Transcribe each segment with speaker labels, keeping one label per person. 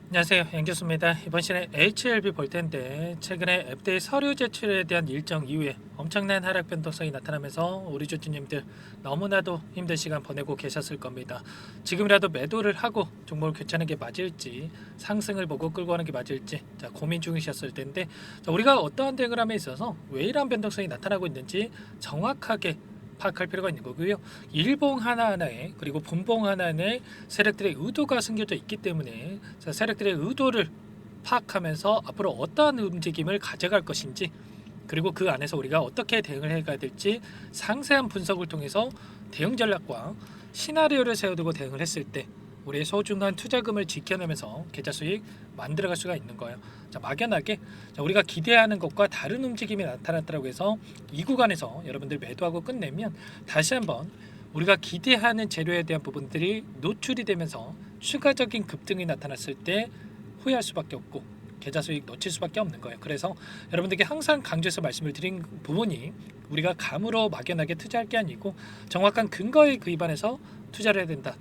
Speaker 1: 안녕하세요, 양교수입니다. 이번 시간에 HLB 볼 텐데 최근에 FDA 서류 제출에 대한 일정 이후에 엄청난 하락 변동성이 나타나면서 우리 주주님들 너무나도 힘든 시간 보내고 계셨을 겁니다. 지금이라도 매도를 하고 종목을 교체하는 게 맞을지 상승을 보고 끌고 가는 게 맞을지 고민 중이셨을 텐데 우리가 어떠한 대응을 함에 있어서 왜 이러한 변동성이 나타나고 있는지 정확하게 파악할 필요가 있는 거고요. 일봉 하나하나에 그리고 분봉 하나하나에 세력들의 의도가 숨겨져 있기 때문에 세력들의 의도를 파악하면서 앞으로 어떠한 움직임을 가져갈 것인지 그리고 그 안에서 우리가 어떻게 대응을 해가야 될지 상세한 분석을 통해서 대응 전략과 시나리오를 세워두고 대응을 했을 때 우리의 소중한 투자금을 지켜내면서 계좌 수익 만들어갈 수가 있는 거예요. 막연하게 우리가 기대하는 것과 다른 움직임이 나타났다고 해서 이 구간에서 여러분들 매도하고 끝내면 다시 한번 우리가 기대하는 재료에 대한 부분들이 노출이 되면서 추가적인 급등이 나타났을 때 후회할 수밖에 없고 계좌 수익 놓칠 수밖에 없는 거예요. 그래서 여러분들께 항상 강조해서 말씀을 드린 부분이 우리가 감으로 막연하게 투자할 게 아니고 정확한 근거에 기반해서 투자를 해야 된다.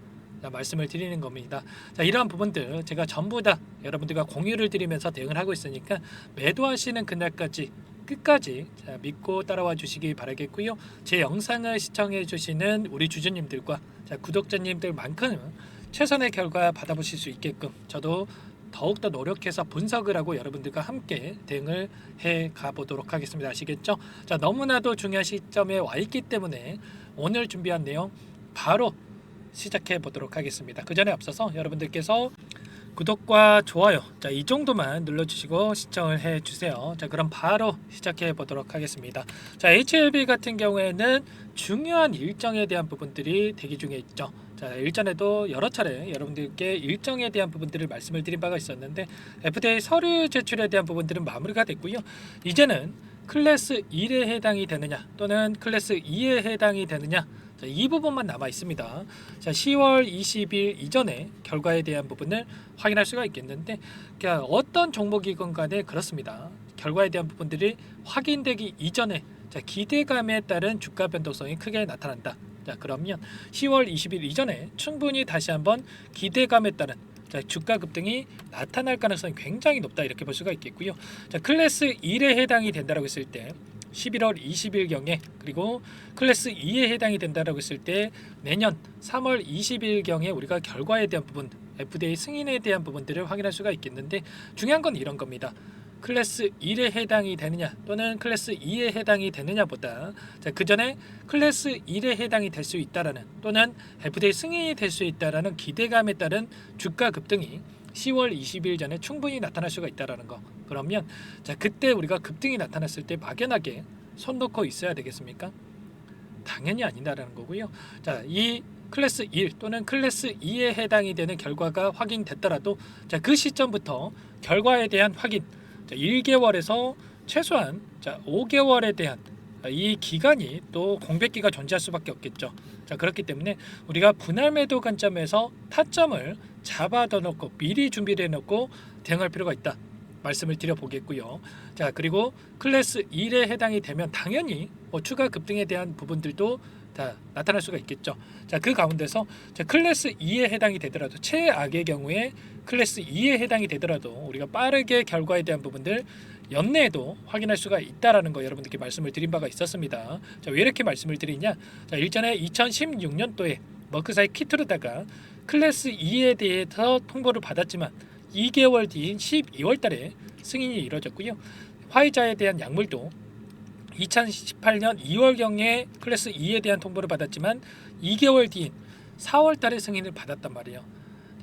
Speaker 1: 말씀을 드리는 겁니다. 이러한 부분들 제가 전부 다 여러분들과 공유를 드리면서 대응을 하고 있으니까 매도하시는 그날까지 끝까지 믿고 따라와 주시기 바라겠고요. 제 영상을 시청해 주시는 우리 주주님들과 구독자님들만큼 최선의 결과 받아보실 수 있게끔 저도 더욱더 노력해서 분석을 하고 여러분들과 함께 대응을 해 가보도록 하겠습니다. 아시겠죠? 너무나도 중요한 시점에 와 있기 때문에 오늘 준비한 내용 바로 시작해 보도록 하겠습니다. 그 전에 앞서서 여러분들께서 구독과 좋아요 이 정도만 눌러주시고 시청을 해주세요. 그럼 바로 시작해 보도록 하겠습니다. HLB 같은 경우에는 중요한 일정에 대한 부분들이 대기 중에 있죠. 일전에도 여러 차례 여러분들께 일정에 대한 부분들을 말씀을 드린 바가 있었는데 FDA 서류 제출에 대한 부분들은 마무리가 됐고요. 이제는 클래스 1에 해당이 되느냐 또는 클래스 2에 해당이 되느냐 이 부분만 남아 있습니다. 10월 20일 이전에 결과에 대한 부분을 확인할 수가 있겠는데 어떤 종목이건 간에 그렇습니다. 결과에 대한 부분들이 확인되기 이전에 기대감에 따른 주가 변동성이 크게 나타난다. 그러면 10월 20일 이전에 충분히 다시 한번 기대감에 따른 주가 급등이 나타날 가능성이 굉장히 높다 이렇게 볼 수가 있겠고요. 클래스 1에 해당이 된다고 했을 때 11월 20일경에 그리고 클래스 2에 해당이 된다고 했을 때 내년 3월 20일경에 우리가 결과에 대한 부분 FDA 승인에 대한 부분들을 확인할 수가 있겠는데 중요한 건 이런 겁니다. 클래스 1에 해당이 되느냐 또는 클래스 2에 해당이 되느냐보다 그 전에 클래스 1에 해당이 될 수 있다라는 또는 FDA 승인이 될 수 있다라는 기대감에 따른 주가 급등이 10월 20일 전에 충분히 나타날 수가 있다라는 거. 그러면 그때 우리가 급등이 나타났을 때 막연하게 손 놓고 있어야 되겠습니까? 당연히 아니다라는 거고요. 이 클래스 1 또는 클래스 2에 해당이 되는 결과가 확인됐더라도 그 시점부터 결과에 대한 확인 1개월에서 최소한 5개월에 대한 이 기간이 또 공백기가 존재할 수밖에 없겠죠. 그렇기 때문에 우리가 분할 매도 관점에서 타점을 잡아둬 놓고 미리 준비를 해놓고 대응할 필요가 있다. 말씀을 드려보겠고요. 그리고 클래스 1에 해당이 되면 당연히 추가 급등에 대한 부분들도 다 나타날 수가 있겠죠. 그 가운데서 클래스 2에 해당이 되더라도 최악의 경우에 클래스 2에 해당이 되더라도 우리가 빠르게 결과에 대한 부분들 연내에도 확인할 수가 있다라는 거 여러분들께 말씀을 드린 바가 있었습니다. 왜 이렇게 말씀을 드리냐? 일전에 2016년도에 머크사이 키트로다가 클래스 2에 대해서 통보를 받았지만 2개월 뒤인 12월 달에 승인이 이루어졌고요. 화이자에 대한 약물도 2018년 2월경에 클래스 2에 대한 통보를 받았지만 2개월 뒤인 4월 달에 승인을 받았단 말이에요.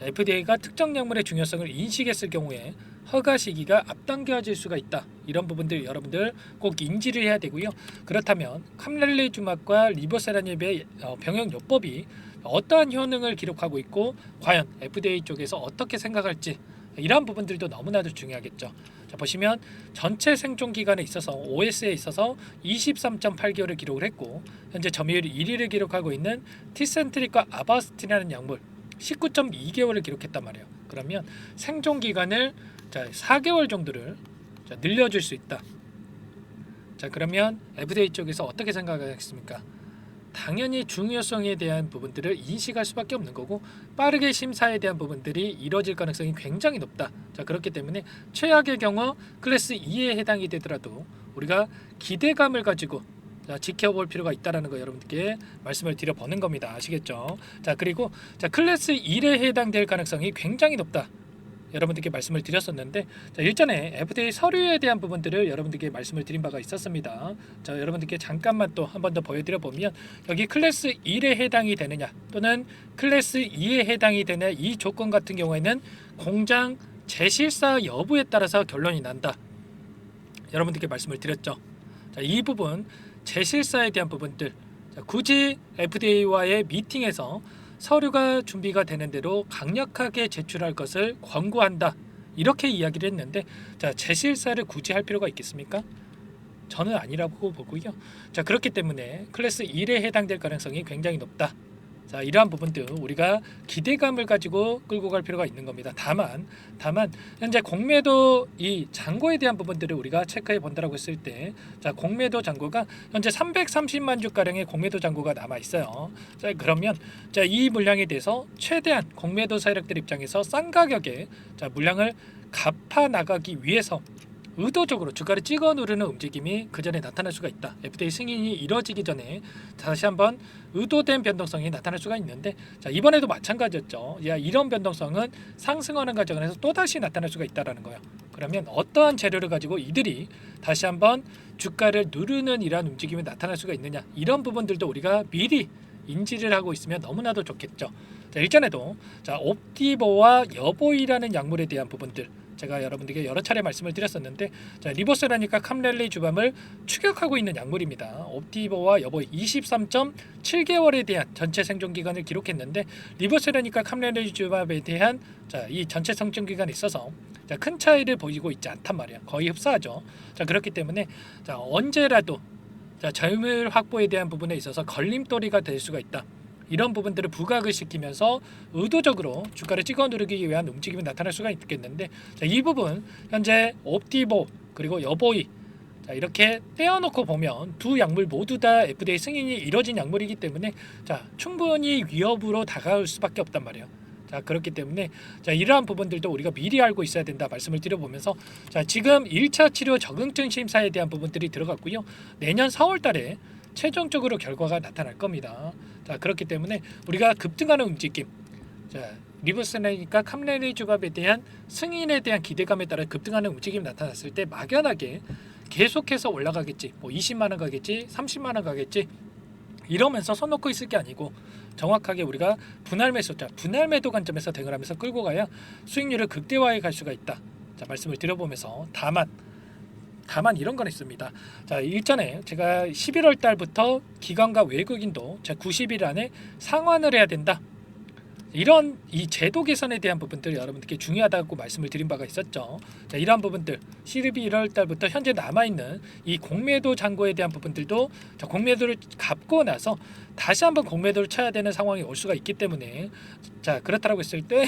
Speaker 1: FDA가 특정 약물의 중요성을 인식했을 경우에 허가 시기가 앞당겨질 수가 있다. 이런 부분들 여러분들 꼭 인지를 해야 되고요. 그렇다면 캄렐리주막과 리보세라닙의 병역요법이 어떠한 효능을 기록하고 있고 과연 FDA 쪽에서 어떻게 생각할지 이러한 부분들도 너무나도 중요하겠죠. 보시면 전체 생존 기간에 있어서 OS에 있어서 23.8개월을 기록을 했고 현재 점유율 1위를 기록하고 있는 티센트릭과 아바스틴이라는 약물 19.2개월을 기록했단 말이에요. 그러면 생존 기간을 4개월 정도를 늘려줄 수 있다. 그러면 FDA 쪽에서 어떻게 생각하겠습니까? 당연히 중요성에 대한 부분들을 인식할 수밖에 없는 거고 빠르게 심사에 대한 부분들이 이뤄질 가능성이 굉장히 높다. 자, 그렇기 때문에 최악의 경우 클래스 2에 해당이 되더라도 우리가 기대감을 가지고 자, 지켜볼 필요가 있다라는 거 여러분들께 말씀을 드려보는 겁니다. 아시겠죠? 자, 그리고 자, 클래스 1에 해당될 가능성이 굉장히 높다. 여러분들께 말씀을 드렸었는데 자, 일전에 FDA 서류에 대한 부분들을 여러분들께 말씀을 드린 바가 있었습니다. 자, 여러분들께 잠깐만 또 한 번 더 보여드려 보면 여기 클래스 1에 해당이 되느냐 또는 클래스 2에 해당이 되느냐 이 조건 같은 경우에는 공장 재실사 여부에 따라서 결론이 난다. 여러분들께 말씀을 드렸죠. 자, 이 부분 재실사에 대한 부분들 자, 굳이 FDA와의 미팅에서 서류가 준비가 되는 대로 강력하게 제출할 것을 권고한다. 이렇게 이야기를 했는데 자, 재실사를 굳이 할 필요가 있겠습니까? 저는 아니라고 보고요. 자, 그렇기 때문에 클래스 1에 해당될 가능성이 굉장히 높다. 자, 이러한 부분들 우리가 기대감을 가지고 끌고 갈 필요가 있는 겁니다. 다만 현재 공매도 이 잔고에 대한 부분들을 우리가 체크해 본다라고 했을 때 자, 공매도 잔고가 현재 330만 주 가량의 공매도 잔고가 남아 있어요. 자, 그러면 자, 이 물량에 대해서 최대한 공매도 세력들 입장에서 싼 가격에 자, 물량을 갚아 나가기 위해서 의도적으로 주가를 찍어 누르는 움직임이 그 전에 나타날 수가 있다. FDA 승인이 이뤄지기 전에 다시 한번 의도된 변동성이 나타날 수가 있는데 자, 이번에도 마찬가지였죠. 야, 이런 변동성은 상승하는 과정에서 또 다시 나타날 수가 있다라는 거예요. 그러면 어떠한 재료를 가지고 이들이 다시 한번 주가를 누르는 이러한 움직임이 나타날 수가 있느냐 이런 부분들도 우리가 미리 인지를 하고 있으면 너무나도 좋겠죠. 자, 일전에도 자, 옵티보와 여보이라는 약물에 대한 부분들 제가 여러분들께 여러 차례 말씀을 드렸었는데 자, 리보세라니까 캄렐리 주밤을 추격하고 있는 약물입니다. 옵티보와 여보이 23.7개월에 대한 전체 생존 기간을 기록했는데 리보세라니까 캄렐리 주밤에 대한 자, 이 전체 생존 기간에 있어서 자, 큰 차이를 보이고 있지 않단 말이야. 거의 흡사하죠. 자, 그렇기 때문에 자, 언제라도 자, 젊을 확보에 대한 부분에 있어서 걸림돌이가 될 수가 있다. 이런 부분들을 부각을 시키면서 의도적으로 주가를 찍어 누르기 위한 움직임이 나타날 수가 있겠는데 자, 이 부분 현재 옵티보 그리고 여보이 자, 이렇게 떼어놓고 보면 두 약물 모두 다 FDA 승인이 이뤄진 약물이기 때문에 자, 충분히 위협으로 다가올 수밖에 없단 말이에요. 자, 그렇기 때문에 자, 이러한 부분들도 우리가 미리 알고 있어야 된다 말씀을 드려보면서 자, 지금 1차 치료 적응증 심사에 대한 부분들이 들어갔고요. 내년 4월 달에 최종적으로 결과가 나타날 겁니다. 자, 그렇기 때문에 우리가 급등하는 움직임 자, 리보세라니까 캄렐리주밥에 대한 승인에 대한 기대감에 따라 급등하는 움직임이 나타났을 때 막연하게 계속해서 올라가겠지 뭐 20만원 가겠지 30만원 가겠지 이러면서 손 놓고 있을 게 아니고 정확하게 우리가 분할 매수자 분할 매도 관점에서 대응을 하면서 끌고 가야 수익률을 극대화해 갈 수가 있다. 자, 말씀을 드려보면서 다만 이런 건 있습니다. 자, 일전에 제가 11월 달부터 기관과 외국인도 90일 안에 상환을 해야 된다. 이런 이 제도 개선에 대한 부분들 여러분들께 중요하다고 말씀을 드린 바가 있었죠. 자, 이러한 부분들 11월 달부터 현재 남아있는 이 공매도 잔고에 대한 부분들도 자, 공매도를 갚고 나서 다시 한번 공매도를 쳐야 되는 상황이 올 수가 있기 때문에 자, 그렇다고 했을 때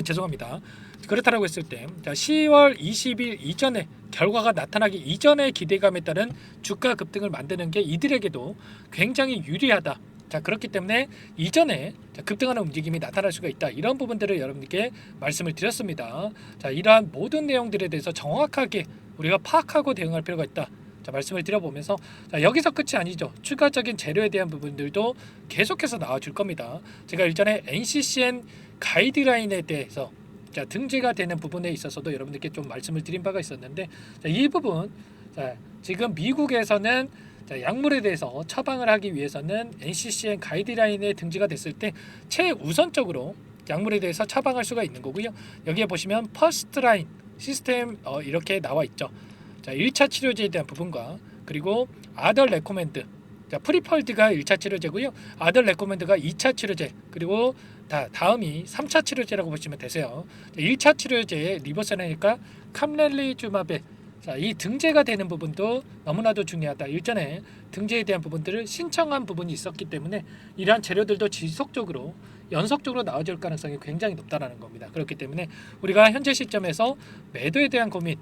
Speaker 1: 죄송합니다. 그렇다고 했을 때 자, 10월 20일 이전에 결과가 나타나기 이전의 기대감에 따른 주가 급등을 만드는 게 이들에게도 굉장히 유리하다. 자, 그렇기 때문에 이전에 급등하는 움직임이 나타날 수가 있다. 이런 부분들을 여러분들께 말씀을 드렸습니다. 자, 이러한 모든 내용들에 대해서 정확하게 우리가 파악하고 대응할 필요가 있다. 자, 말씀을 드려보면서 자, 여기서 끝이 아니죠. 추가적인 재료에 대한 부분들도 계속해서 나와줄 겁니다. 제가 일전에 NCCN 가이드라인에 대해서 자, 등재가 되는 부분에 있어서도 여러분들께 좀 말씀을 드린 바가 있었는데 자, 이 부분 자, 지금 미국에서는 자, 약물에 대해서 처방을 하기 위해서는 NCCN 가이드라인에 등재가 됐을 때 최우선적으로 약물에 대해서 처방할 수가 있는 거고요. 여기에 보시면 퍼스트라인 시스템 이렇게 나와 있죠. 자, 1차 치료제에 대한 부분과 그리고 아더 레코멘드 자, 프리펄드가 1차 치료제고요. 아더 레코멘드가 2차 치료제 그리고 다음이 3차 치료제라고 보시면 되세요. 1차 치료제의 리보세라니까 캄렐리주밥에 자, 이 등재가 되는 부분도 너무나도 중요하다. 일전에 등재에 대한 부분들을 신청한 부분이 있었기 때문에 이러한 재료들도 지속적으로 연속적으로 나와줄 가능성이 굉장히 높다라는 겁니다. 그렇기 때문에 우리가 현재 시점에서 매도에 대한 고민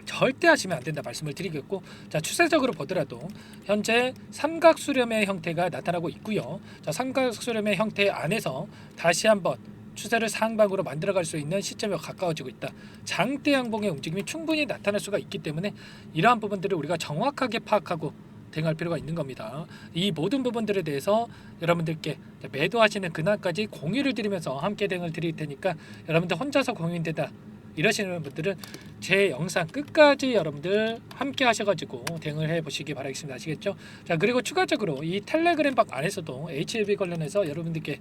Speaker 1: 절대 하시면 안 된다 말씀을 드리겠고, 자 추세적으로 보더라도 현재 삼각수렴의 형태가 나타나고 있고요. 자 삼각수렴의 형태 안에서 다시 한번 추세를 상방으로 만들어갈 수 있는 시점에 가까워지고 있다. 장대 양봉의 움직임이 충분히 나타날 수가 있기 때문에 이러한 부분들을 우리가 정확하게 파악하고 대응할 필요가 있는 겁니다. 이 모든 부분들에 대해서 여러분들께 매도하시는 그날까지 공유를 드리면서 함께 대응을 드릴 테니까, 여러분들 혼자서 공유된다 이러시는 분들은 제 영상 끝까지 여러분들 함께 하셔가지고 대응을 해보시기 바라겠습니다. 아시겠죠? 자 그리고 추가적으로 이 텔레그램 박 안에서도 HLB 관련해서 여러분들께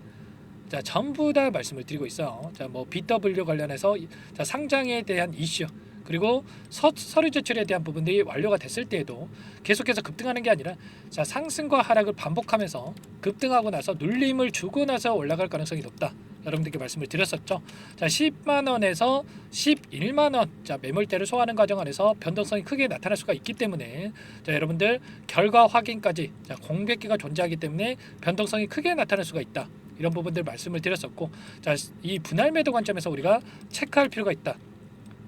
Speaker 1: 자 전부 다 말씀을 드리고 있어요. 자뭐 BW 관련해서 자 상장에 대한 이슈, 그리고 서류 제출에 대한 부분들이 완료가 됐을 때에도 계속해서 급등하는 게 아니라 자 상승과 하락을 반복하면서 급등하고 나서 눌림을 주고 나서 올라갈 가능성이 높다. 여러분들께 말씀을 드렸었죠. 자 10만 원에서 11만 원 자 매물대를 소화하는 과정 안에서 변동성이 크게 나타날 수가 있기 때문에, 자 여러분들 결과 확인까지 자 공백기가 존재하기 때문에 변동성이 크게 나타날 수가 있다. 이런 부분들 말씀을 드렸었고, 자 이 분할 매도 관점에서 우리가 체크할 필요가 있다.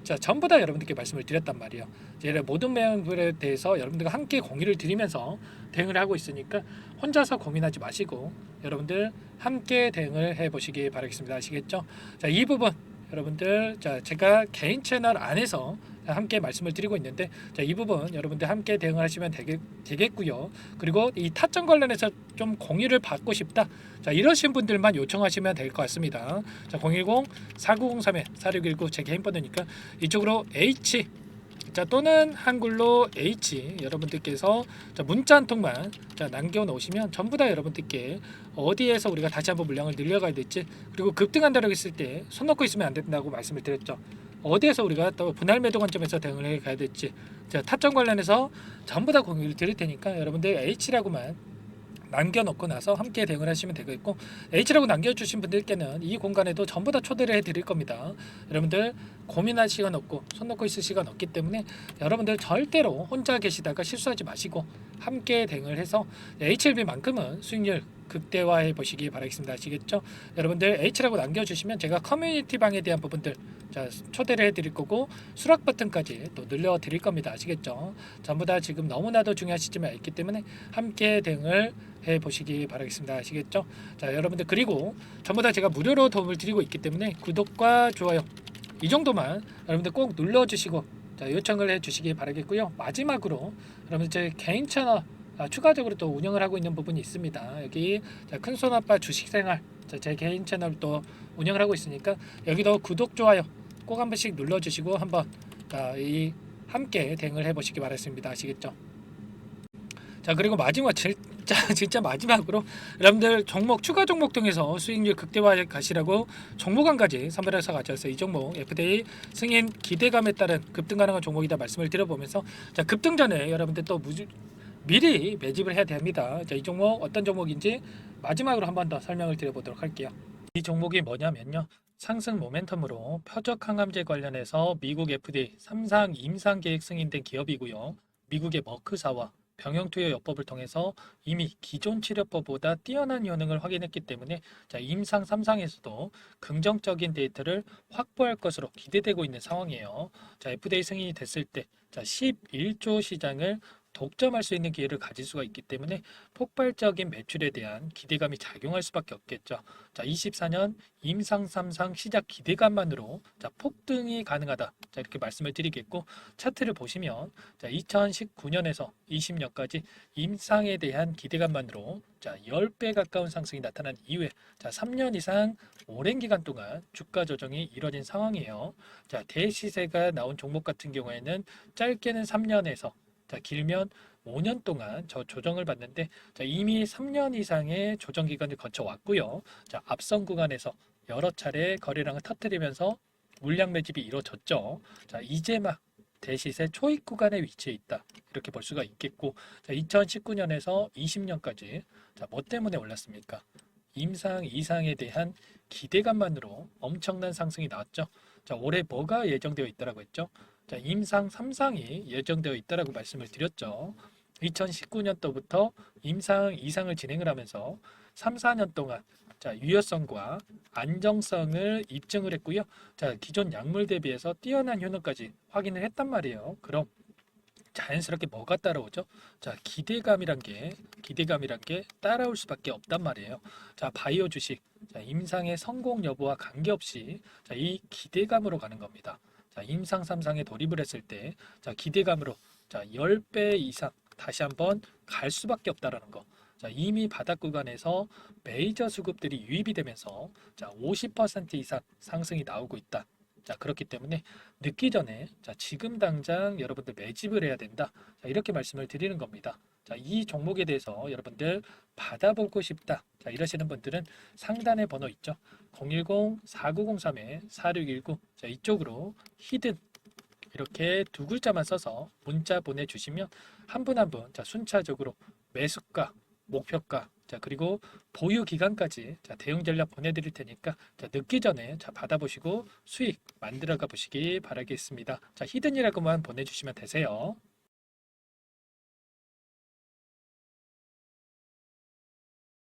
Speaker 1: 자 전부 다 여러분들께 말씀을 드렸단 말이에요. 이제 모든 매물에 대해서 여러분들과 함께 공유를 드리면서 대응을 하고 있으니까 혼자서 고민하지 마시고 여러분들 함께 대응을 해보시기 바라겠습니다. 아시겠죠? 자 이 부분 여러분들 자 제가 개인 채널 안에서 함께 말씀을 드리고 있는데, 자 이 부분 여러분들 함께 대응을 하시면 되겠고요. 그리고 이 타점 관련해서 좀 공유를 받고 싶다, 자 이러신 분들만 요청하시면 될 것 같습니다. 자 010-4903-4619 제 개인 번호니까 이쪽으로 H 자 또는 한글로 H 여러분들께서 자 문자 한 통만 자 남겨 놓으시면 전부 다 여러분들께 어디에서 우리가 다시 한번 물량을 늘려가야 될지, 그리고 급등한다고 했을 때 손 놓고 있으면 안 된다고 말씀을 드렸죠. 어디에서 우리가 또 분할 매도 관점에서 대응을 해 가야 될지, 자 타점 관련해서 전부 다 공유를 드릴 테니까 여러분들 H라고만 남겨놓고 나서 함께 대응을 하시면 되겠고, H라고 남겨주신 분들께는 이 공간에도 전부 다 초대를 해드릴 겁니다. 여러분들 고민할 시간 없고 손 놓고 있을 시간 없기 때문에 여러분들 절대로 혼자 계시다가 실수하지 마시고 함께 대응을 해서 HLB만큼은 수익률 극대화해 보시기 바라겠습니다. 아시겠죠? 여러분들 H라고 남겨주시면 제가 커뮤니티 방에 대한 부분들 자 초대를 해드릴 거고 수락 버튼까지 또 늘려드릴 겁니다. 아시겠죠? 전부 다 지금 너무나도 중요한 시점에 있기 때문에 함께 대응을 해보시기 바라겠습니다. 아시겠죠? 자 여러분들 그리고 전부 다 제가 무료로 도움을 드리고 있기 때문에 구독과 좋아요 이 정도만 여러분들 꼭 눌러주시고 자 요청을 해주시기 바라겠고요. 마지막으로 여러분들 제 개인 채널 추가적으로 또 운영을 하고 있는 부분이 있습니다. 여기 큰손아빠 주식생활 제 개인 채널 또 운영을 하고 있으니까 여기도 구독 좋아요 꼭 한 번씩 눌러주시고 한번 이 함께 대응을 해보시기 바라겠습니다. 아시겠죠? 자 그리고 마지막 진짜 마지막으로 여러분들 종목 추가 종목 통해서 수익률 극대화 가시라고 종목 한 가지 선별해서 가져왔어요. 이 종목 FDA 승인 기대감에 따른 급등 가능한 종목이다 말씀을 드려보면서 자 급등 전에 여러분들 또 미리 매집을 해야 됩니다. 자, 이 종목 어떤 종목인지 마지막으로 한 번 더 설명을 드려보도록 할게요. 이 종목이 뭐냐면요. 상승 모멘텀으로 표적 항암제 관련해서 미국 FDA 3상 임상 계획 승인된 기업이고요. 미국의 머크사와 병용투여 요법을 통해서 이미 기존 치료법보다 뛰어난 효능을 확인했기 때문에 자, 임상 3상에서도 긍정적인 데이터를 확보할 것으로 기대되고 있는 상황이에요. 자, FDA 승인이 됐을 때 자, 11조 시장을 독점할 수 있는 기회를 가질 수가 있기 때문에 폭발적인 매출에 대한 기대감이 작용할 수밖에 없겠죠. 자, 24년 임상 3상 시작 기대감만으로 자, 폭등이 가능하다. 자, 이렇게 말씀을 드리겠고, 차트를 보시면 자, 2019년에서 20년까지 임상에 대한 기대감만으로 자, 10배 가까운 상승이 나타난 이후에 자, 3년 이상 오랜 기간 동안 주가 조정이 이뤄진 상황이에요. 자, 대시세가 나온 종목 같은 경우에는 짧게는 3년에서 자, 길면 5년 동안 저 조정을 받는데 자, 이미 3년 이상의 조정 기간을 거쳐 왔고요. 자, 앞선 구간에서 여러 차례 거래량을 터뜨리면서 물량 매집이 이루어졌죠. 자, 이제 막 대시세 초입 구간에 위치해 있다. 이렇게 볼 수가 있겠고, 자, 2019년에서 20년까지 자, 뭐 때문에 올랐습니까? 임상 이상에 대한 기대감만으로 엄청난 상승이 나왔죠. 자, 올해 뭐가 예정되어 있다라고 했죠? 자, 임상 3상이 예정되어 있다라고 말씀을 드렸죠. 2019년도부터 임상 2상을 진행을 하면서 3, 4년 동안 자, 유효성과 안정성을 입증을 했고요. 자, 기존 약물 대비해서 뛰어난 효능까지 확인을 했단 말이에요. 그럼 자연스럽게 뭐가 따라오죠? 자, 기대감이란 게 따라올 수밖에 없단 말이에요. 자, 바이오 주식, 자, 임상의 성공 여부와 관계없이 자, 이 기대감으로 가는 겁니다. 자, 임상 3상에 돌입을 했을 때, 자, 기대감으로 자, 10배 이상 다시 한번 갈 수밖에 없다라는 거. 자, 이미 바닥 구간에서 메이저 수급들이 유입이 되면서 자, 50% 이상 상승이 나오고 있다. 자, 그렇기 때문에 늦기 전에 자, 지금 당장 여러분들 매집을 해야 된다. 자, 이렇게 말씀을 드리는 겁니다. 자, 이 종목에 대해서 여러분들 받아보고 싶다. 자, 이러시는 분들은 상단에 번호 있죠. 010-4903-4619. 자, 이쪽으로 히든 이렇게 두 글자만 써서 문자 보내주시면 한 분 한 분 자, 순차적으로 매수가, 목표가, 자, 그리고 보유 기간까지 자, 대응 전략 보내드릴 테니까 자, 늦기 전에 자, 받아보시고 수익 만들어가 보시기 바라겠습니다. 자, 히든이라고만 보내주시면 되세요.